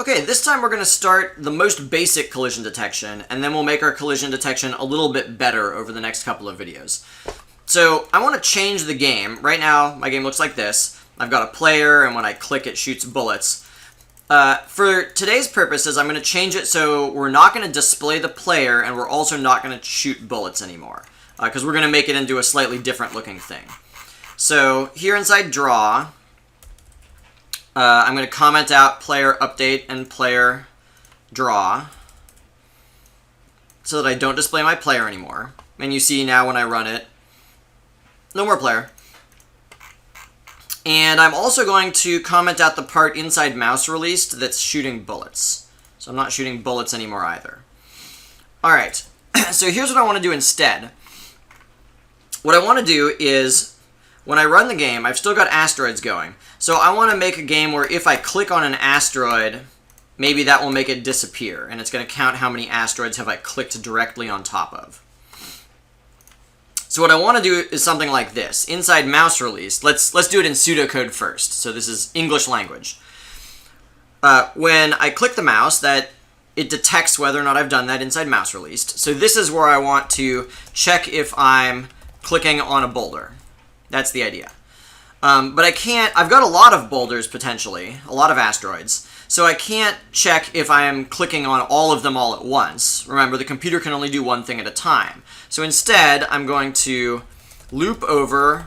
Okay, this time we're going to start the most basic collision detection, and then we'll make our collision detection a little bit better over the next couple of videos. So I want to change the game. Right now, my game looks like this. I've got a player, and when I click, it shoots bullets. For today's purposes, I'm going to change it so we're not going to display the player, and we're also not going to shoot bullets anymore, because we're going to make it into a slightly different looking thing. So here inside Draw, I'm going to comment out player update and player draw so that I don't display my player anymore. And you see now when I run it, no more player. And I'm also going to comment out the part inside mouse released that's shooting bullets. So I'm not shooting bullets anymore either. Alright, so here's what I want to do instead. What I want to do is, when I run the game, I've still got asteroids going. So I want to make a game where if I click on an asteroid, maybe that will make it disappear. And it's going to count how many asteroids have I clicked directly on top of. So what I want to do is something like this. Inside mouse release, let's do it in pseudocode first. So this is English language. When I click the mouse, it detects whether or not I've done that inside mouse released. So this is where I want to check if I'm clicking on a boulder. That's the idea. But I can't, I've got a lot of boulders potentially, a lot of asteroids, so I can't check if I am clicking on all of them all at once. Remember, the computer can only do one thing at a time. So instead, I'm going to loop over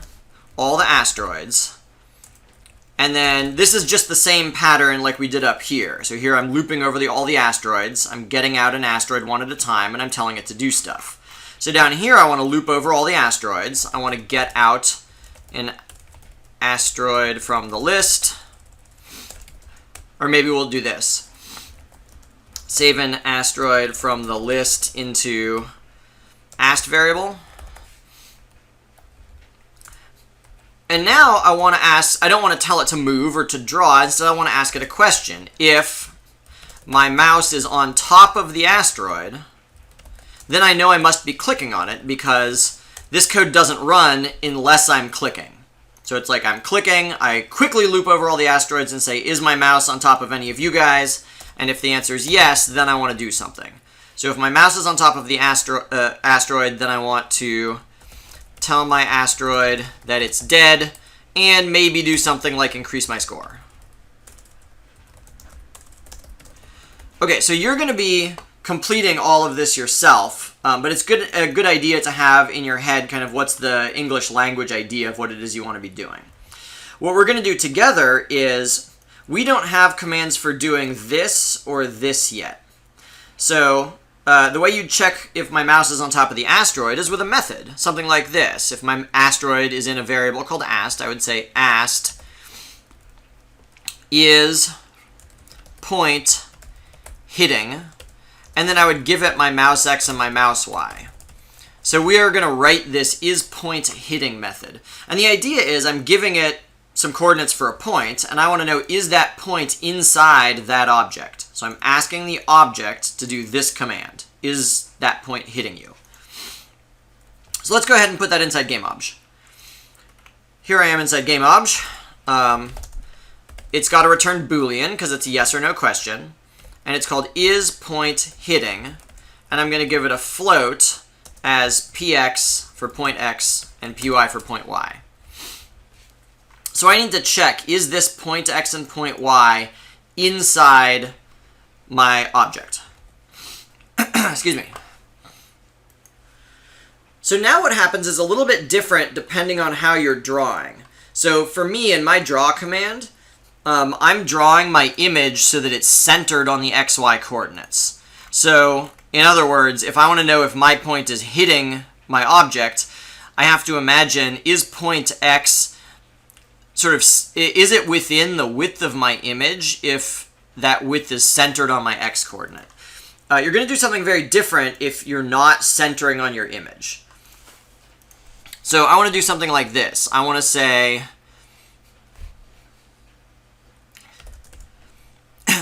all the asteroids, and then this is just the same pattern like we did up here. So here I'm looping over all the asteroids, I'm getting out an asteroid one at a time, and I'm telling it to do stuff. So down here I want to loop over all the asteroids, I want to get out an asteroid from the list, or maybe we'll do this. Save an asteroid from the list into ast variable. And now I want to ask, I don't want to tell it to move or to draw, instead I want to ask it a question. If my mouse is on top of the asteroid, then I know I must be clicking on it because this code doesn't run unless I'm clicking. So it's like I'm clicking, I quickly loop over all the asteroids and say, is my mouse on top of any of you guys? And if the answer is yes, then I want to do something. So if my mouse is on top of the asteroid, then I want to tell my asteroid that it's dead, and maybe do something like increase my score. Okay, so you're going to be completing all of this yourself, but it's a good idea to have in your head kind of what's the English language idea of what it is you want to be doing. What we're going to do together is, we don't have commands for doing this or this yet. So the way you check if my mouse is on top of the asteroid is with a method, something like this. If my asteroid is in a variable called ast, I would say ast is point hitting, and then I would give it my mouse x and my mouse y. So we are going to write this isPointHitting method. And the idea is I'm giving it some coordinates for a point, and I want to know, is that point inside that object? So I'm asking the object to do this command. Is that point hitting you? So let's go ahead and put that inside GameObj. Here I am inside GameObj. It's got to return Boolean because it's a yes or no question. And it's called isPointHitting, and I'm going to give it a float as px for point x and py for point y. So I need to check, is this point x and point y inside my object? Excuse me. So now what happens is a little bit different depending on how you're drawing. So for me, in my draw command, I'm drawing my image so that it's centered on the xy coordinates. So, in other words, if I want to know if my point is hitting my object, I have to imagine, is point x is it within the width of my image if that width is centered on my x coordinate? You're going to do something very different if you're not centering on your image. So I want to do something like this. I want to say,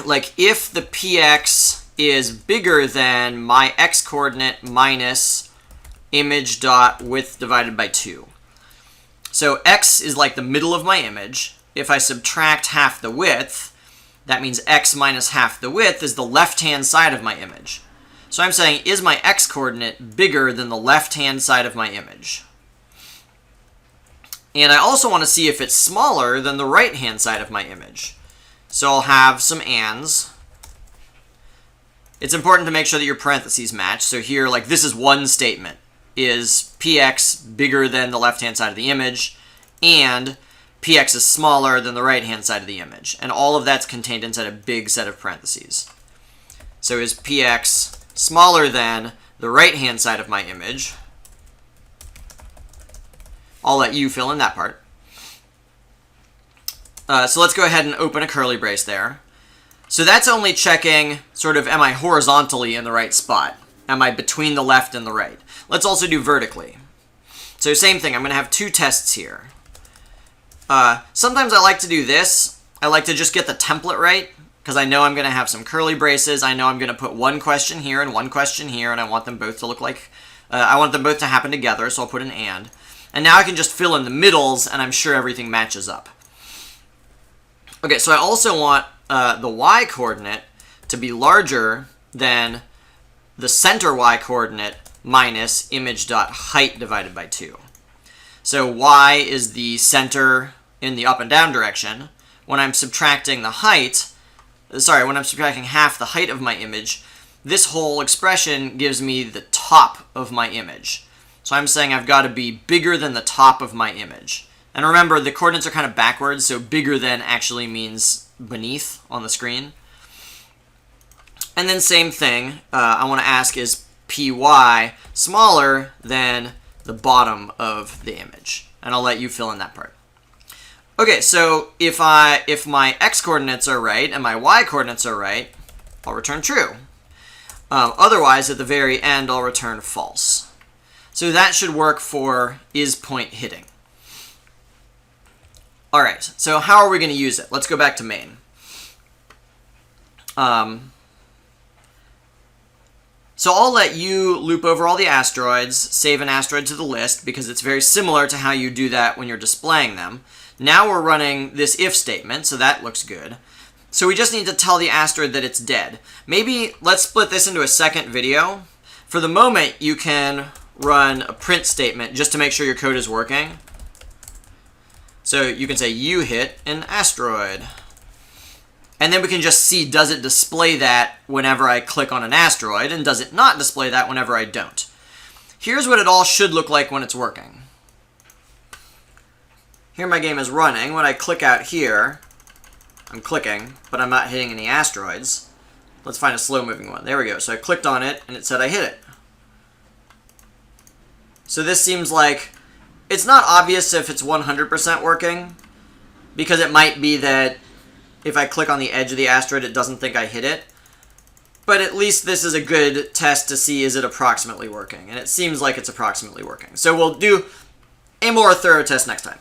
like, if the px is bigger than my x-coordinate minus image.width divided by 2. So x is like the middle of my image. If I subtract half the width, That means x minus half the width is the left-hand side of my image. So I'm saying, is my x-coordinate bigger than the left-hand side of my image? And I also want to see if it's smaller than the right-hand side of my image. So I'll have some ands. It's important to make sure that your parentheses match. So here, like, this is one statement. Is px bigger than the left-hand side of the image? And px is smaller than the right-hand side of the image. And all of that's contained inside a big set of parentheses. So is px smaller than the right-hand side of my image? I'll let you fill in that part. So let's go ahead and open a curly brace there. So that's only checking sort of, am I horizontally in the right spot? Am I between the left and the right? Let's also do vertically. So same thing, I'm going to have two tests here. Sometimes I like to do this. I like to just get the template right, because I know I'm going to have some curly braces. I know I'm going to put one question here and one question here, and I want them both to look like, I want them both to happen together, so I'll put an and. And now I can just fill in the middles, and I'm sure everything matches up. Okay, so I also want the y-coordinate to be larger than the center y-coordinate minus image.height divided by 2. So y is the center in the up and down direction. When I'm subtracting the height, when I'm subtracting half the height of my image, this whole expression gives me the top of my image. So I'm saying I've got to be bigger than the top of my image. And remember, the coordinates are kind of backwards, so bigger than actually means beneath on the screen. And then same thing, I want to ask, is py smaller than the bottom of the image? And I'll let you fill in that part. Okay, so if my x-coordinates are right and my y-coordinates are right, I'll return true. Otherwise, at the very end, I'll return false. So that should work for is point hitting. All right, so how are we going to use it? Let's go back to main. So I'll let you loop over all the asteroids, save an asteroid to the list, because it's very similar to how you do that when you're displaying them. Now we're running this if statement, so that looks good. So we just need to tell the asteroid that it's dead. Maybe let's split this into a second video. For the moment, you can run a print statement just to make sure your code is working. So you can say you hit an asteroid. And then we can just see, does it display that whenever I click on an asteroid, and does it not display that whenever I don't? Here's what it all should look like when it's working. Here my game is running. When I click out here, I'm clicking, but I'm not hitting any asteroids. Let's find a slow-moving one. There we go. So I clicked on it, and it said I hit it. So this seems like, it's not obvious if it's 100% working, because it might be that if I click on the edge of the asteroid, it doesn't think I hit it. But at least this is a good test to see, is it approximately working? And it seems like it's approximately working. So we'll do a more thorough test next time.